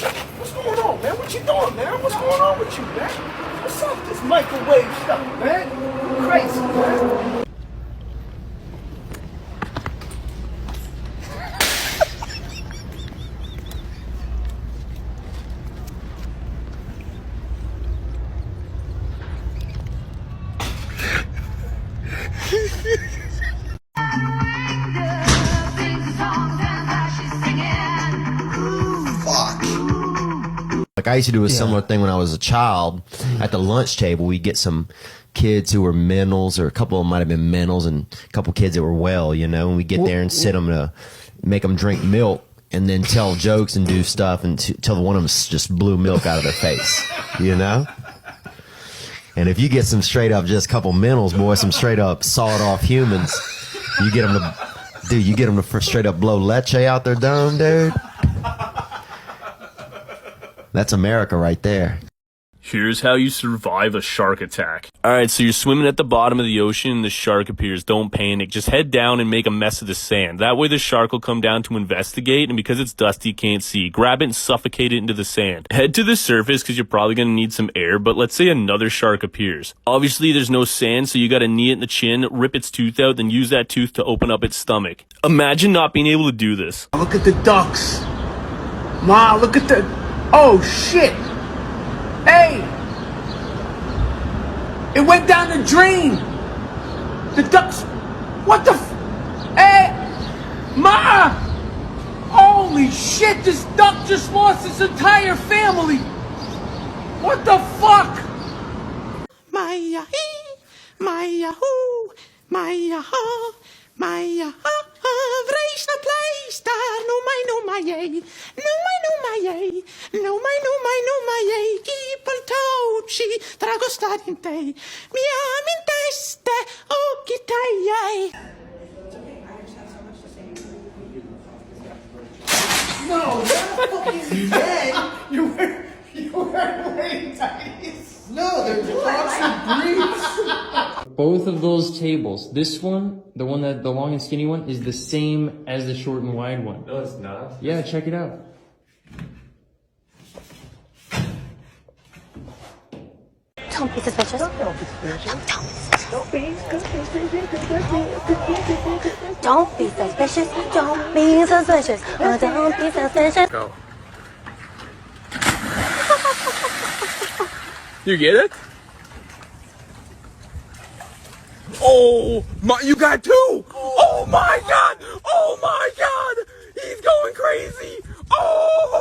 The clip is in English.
What's going on, man? What you doing, man? What's going on with you, man? What's up with this microwave stuff, man? You crazy, man. Like I used to do a similar thing when I was a child. At the lunch table, we'd get some kids who were mentals, or a couple of them might have been mentals, and a couple kids that were well, you know, and we'd get there and sit them to make them drink milk and then tell jokes and do stuff until one of them just blew milk out of their face, you know? And if you get some straight up just couple mentals, boy, some straight up sawed off humans, you get them to straight up blow leche out their dome, dude. That's America right there. Here's how you survive a shark attack. Alright, so you're swimming at the bottom of the ocean and the shark appears. Don't panic. Just head down and make a mess of the sand. That way the shark will come down to investigate, and because it's dusty, you can't see. Grab it and suffocate it into the sand. Head to the surface because you're probably going to need some air, but let's say another shark appears. Obviously, there's no sand, so you got to knee it in the chin, rip its tooth out, then use that tooth to open up its stomach. Imagine not being able to do this. Look at the ducks. Ma, look at the... Oh, shit. Hey. It went down the drain. The ducks... What the... Hey. Ma. Holy shit, this duck just lost its entire family. What the fuck? Maya hee, Maya hoo, Maya ha, Maya ha. Vrees naar pleis daar, no my yay, no my, no my yay, kiepeltootsie, dragostadinte, miamin teste, okitajai. No, you're fucking dead. You were wearing tighties. No, they're boxer briefs. Both of those tables, this one, the long and skinny one, is the same as the short and wide one. No, it's not. Yeah, check it out. Don't be suspicious. Don't be suspicious. Don't be suspicious. Don't be suspicious. Don't be suspicious. Don't be suspicious. Go. You get it? Oh my, you got two! Oh my god! Oh my god! He's going crazy! Oh!